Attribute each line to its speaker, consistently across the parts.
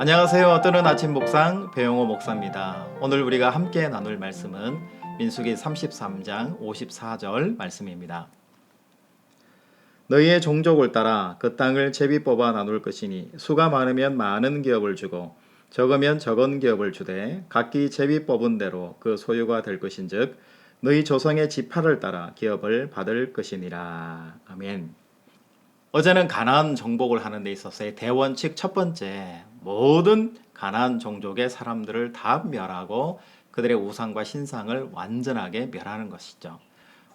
Speaker 1: 안녕하세요. 뜨는 아침 묵상 배용호 목사입니다. 오늘 우리가 함께 나눌 말씀은 민수기 33장 54절 말씀입니다. 너희의 종족을 따라 그 땅을 제비 뽑아 나눌 것이니 수가 많으면 많은 기업을 주고 적으면 적은 기업을 주되 각기 제비 뽑은 대로 그 소유가 될 것인즉 너희 조상의 지파를 따라 기업을 받을 것이니라. 아멘. 어제는 가나안 정복을 하는 데 있어서의 대원칙 첫 번째, 모든 가나안 종족의 사람들을 다 멸하고 그들의 우상과 신상을 완전하게 멸하는 것이죠.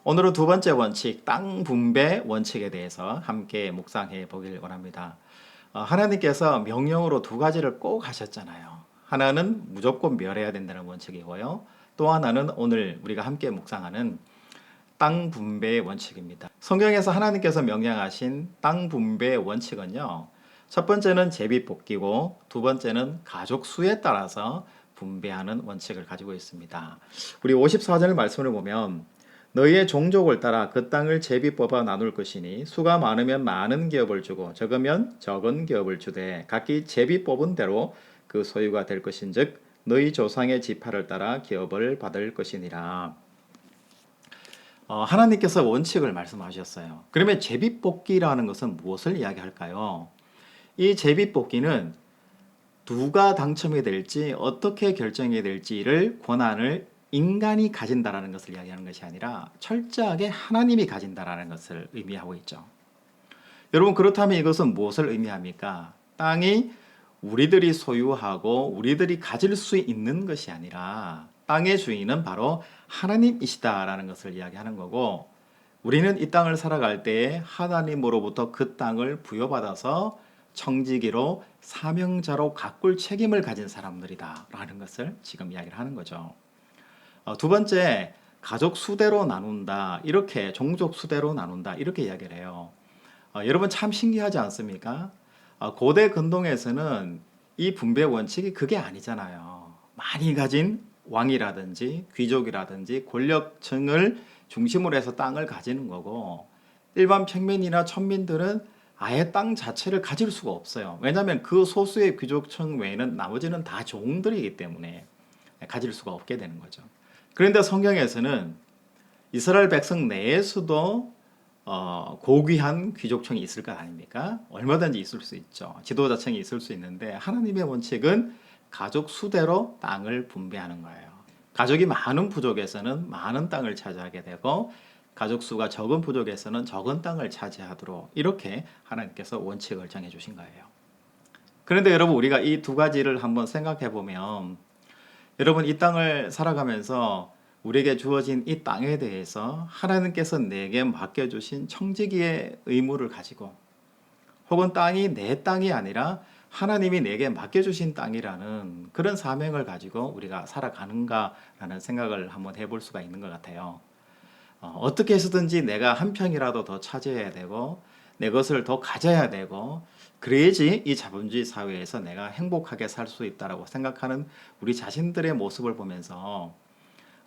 Speaker 1: 오늘은 두 번째 원칙, 땅 분배 원칙에 대해서 함께 묵상해 보길 원합니다. 하나님께서 명령으로 두 가지를 꼭 하셨잖아요. 하나는 무조건 멸해야 된다는 원칙이고요. 또 하나는 오늘 우리가 함께 묵상하는 땅 분배의 원칙입니다. 성경에서 하나님께서 명령하신 땅 분배의 원칙은요, 첫 번째는 제비 뽑기고 두 번째는 가족 수에 따라서 분배하는 원칙을 가지고 있습니다. 우리 54절 말씀을 보면 너희의 종족을 따라 그 땅을 제비 뽑아 나눌 것이니 수가 많으면 많은 기업을 주고 적으면 적은 기업을 주되 각기 제비 뽑은 대로 그 소유가 될 것인즉 너희 조상의 지파를 따라 기업을 받을 것이니라. 하나님께서 원칙을 말씀하셨어요. 그러면 제비뽑기라는 것은 무엇을 이야기할까요? 이 제비뽑기는 누가 당첨이 될지 어떻게 결정이 될지를 권한을 인간이 가진다라는 것을 이야기하는 것이 아니라 철저하게 하나님이 가진다라는 것을 의미하고 있죠. 여러분, 그렇다면 이것은 무엇을 의미합니까? 땅이 우리들이 소유하고 우리들이 가질 수 있는 것이 아니라 땅의 주인은 바로 하나님이시다라는 것을 이야기하는 거고, 우리는 이 땅을 살아갈 때에 하나님으로부터 그 땅을 부여받아서 청지기로 사명자로 가꿀 책임을 가진 사람들이다라는 것을 지금 이야기를 하는 거죠. 두 번째, 가족 수대로 나눈다, 이렇게 종족 수대로 나눈다, 이렇게 이야기를 해요. 여러분, 참 신기하지 않습니까? 고대 근동에서는 이 분배 원칙이 그게 아니잖아요. 많이 가진 왕이라든지 귀족이라든지 권력층을 중심으로 해서 땅을 가지는 거고, 일반 평민이나 천민들은 아예 땅 자체를 가질 수가 없어요. 왜냐하면 그 소수의 귀족층 외에는 나머지는 다 종들이기 때문에 가질 수가 없게 되는 거죠. 그런데 성경에서는 이스라엘 백성 내에서도 고귀한 귀족층이 있을 것 아닙니까? 얼마든지 있을 수 있죠. 지도자층이 있을 수 있는데 하나님의 원칙은 가족 수대로 땅을 분배하는 거예요. 가족이 많은 부족에서는 많은 땅을 차지하게 되고 가족 수가 적은 부족에서는 적은 땅을 차지하도록 이렇게 하나님께서 원칙을 정해 주신 거예요. 그런데 여러분, 우리가 이 두 가지를 한번 생각해 보면, 여러분, 이 땅을 살아가면서 우리에게 주어진 이 땅에 대해서 하나님께서 내게 맡겨주신 청지기의 의무를 가지고, 혹은 땅이 내 땅이 아니라 하나님이 내게 맡겨주신 땅이라는 그런 사명을 가지고 우리가 살아가는가라는 생각을 한번 해볼 수가 있는 것 같아요. 어떻게 해서든지 내가 한 평이라도 더 차지해야 되고 내 것을 더 가져야 되고 그래야지 이 자본주의 사회에서 내가 행복하게 살 수 있다라고 생각하는 우리 자신들의 모습을 보면서,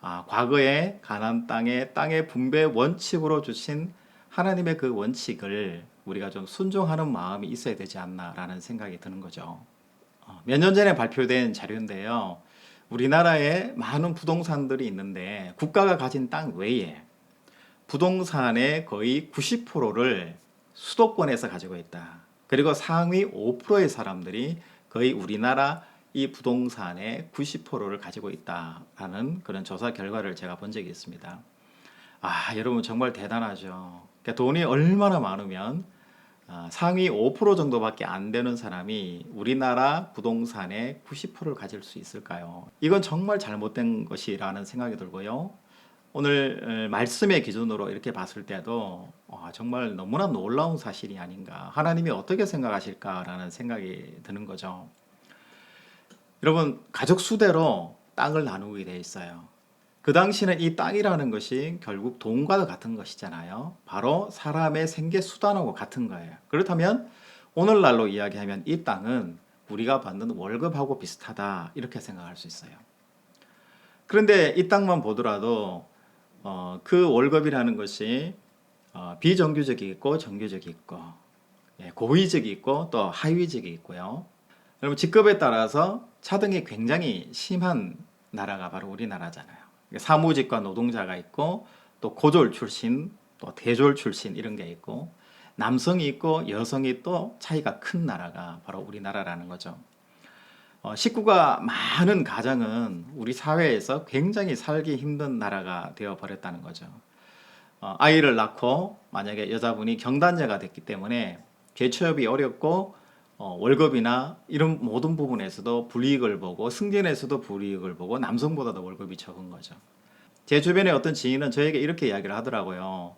Speaker 1: 과거에 가나안 땅의 분배 원칙으로 주신 하나님의 그 원칙을 우리가 좀 순종하는 마음이 있어야 되지 않나라는 생각이 드는 거죠. 몇 년 전에 발표된 자료인데요. 우리나라에 많은 부동산들이 있는데 국가가 가진 땅 외에 부동산의 거의 90%를 수도권에서 가지고 있다. 그리고 상위 5%의 사람들이 거의 우리나라 이 부동산의 90%를 가지고 있다라는 그런 조사 결과를 제가 본 적이 있습니다. 여러분, 정말 대단하죠. 그러니까 돈이 얼마나 많으면 상위 5% 정도밖에 안 되는 사람이 우리나라 부동산의 90%를 가질 수 있을까요? 이건 정말 잘못된 것이라는 생각이 들고요. 오늘 말씀의 기준으로 이렇게 봤을 때도 정말 너무나 놀라운 사실이 아닌가, 하나님이 어떻게 생각하실까라는 생각이 드는 거죠. 여러분, 가족 수대로 땅을 나누게 돼 있어요. 그 당시는 이 땅이라는 것이 결국 돈과 같은 것이잖아요. 바로 사람의 생계 수단하고 같은 거예요. 그렇다면 오늘날로 이야기하면 이 땅은 우리가 받는 월급하고 비슷하다, 이렇게 생각할 수 있어요. 그런데 이 땅만 보더라도 그 월급이라는 것이 비정규직이 있고 정규직이 있고, 고위직이 있고 또 하위직이 있고요. 여러분 직급에 따라서 차등이 굉장히 심한 나라가 바로 우리나라잖아요. 사무직과 노동자가 있고 또 고졸 출신, 또 대졸 출신 이런 게 있고 남성이 있고 여성이 또 차이가 큰 나라가 바로 우리나라라는 거죠. 식구가 많은 가정은 우리 사회에서 굉장히 살기 힘든 나라가 되어 버렸다는 거죠. 아이를 낳고 만약에 여자분이 경단녀가 됐기 때문에 재취업이 어렵고 월급이나 이런 모든 부분에서도 불이익을 보고 승진에서도 불이익을 보고 남성보다도 월급이 적은 거죠. 제 주변에 어떤 지인은 저에게 이렇게 이야기를 하더라고요.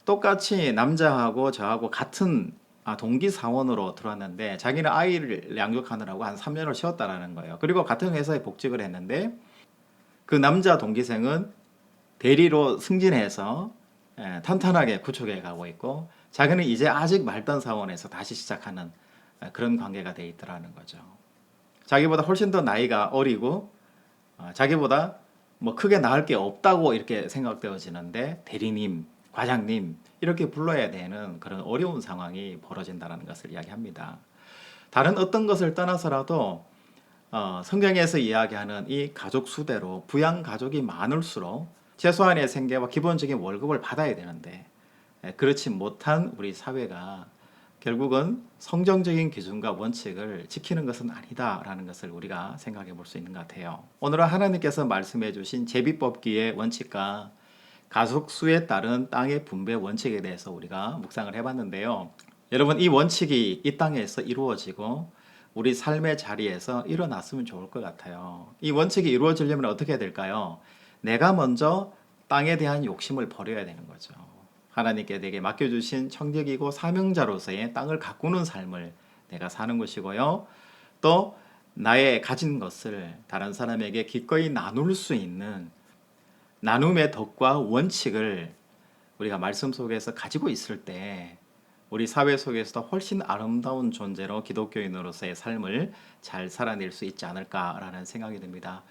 Speaker 1: 똑같이 남자하고 저하고 같은 동기 사원으로 들어왔는데 자기는 아이를 양육하느라고 한 3년을 쉬었다라는 거예요. 그리고 같은 회사에 복직을 했는데 그 남자 동기생은 대리로 승진해서 탄탄하게 구축해 가고 있고 자기는 이제 아직 말단 사원에서 다시 시작하는 그런 관계가 돼 있더라는 거죠. 자기보다 훨씬 더 나이가 어리고 자기보다 뭐 크게 나을 게 없다고 이렇게 생각되어지는데 대리님, 과장님 이렇게 불러야 되는 그런 어려운 상황이 벌어진다는 것을 이야기합니다. 다른 어떤 것을 떠나서라도 성경에서 이야기하는 이 가족 수대로 부양 가족이 많을수록 최소한의 생계와 기본적인 월급을 받아야 되는데 그렇지 못한 우리 사회가 결국은 성경적인 기준과 원칙을 지키는 것은 아니다라는 것을 우리가 생각해 볼 수 있는 것 같아요. 오늘은 하나님께서 말씀해 주신 제비뽑기의 원칙과 가족수에 따른 땅의 분배 원칙에 대해서 우리가 묵상을 해봤는데요. 여러분 이 원칙이 이 땅에서 이루어지고 우리 삶의 자리에서 일어났으면 좋을 것 같아요. 이 원칙이 이루어지려면 어떻게 해야 될까요? 내가 먼저 땅에 대한 욕심을 버려야 되는 거죠. 하나님께 내게 맡겨주신 청직이고 사명자로서의 땅을 가꾸는 삶을 내가 사는 것이고요. 또 나의 가진 것을 다른 사람에게 기꺼이 나눌 수 있는 나눔의 덕과 원칙을 우리가 말씀 속에서 가지고 있을 때 우리 사회 속에서도 훨씬 아름다운 존재로 기독교인으로서의 삶을 잘 살아낼 수 있지 않을까라는 생각이 듭니다.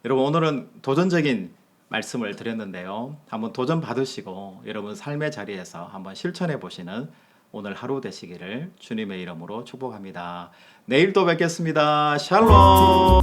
Speaker 1: 여러분 오늘은 도전적인 말씀을 드렸는데요. 한번 도전 받으시고 여러분 삶의 자리에서 한번 실천해 보시는 오늘 하루 되시기를 주님의 이름으로 축복합니다. 내일 또 뵙겠습니다. 샬롬.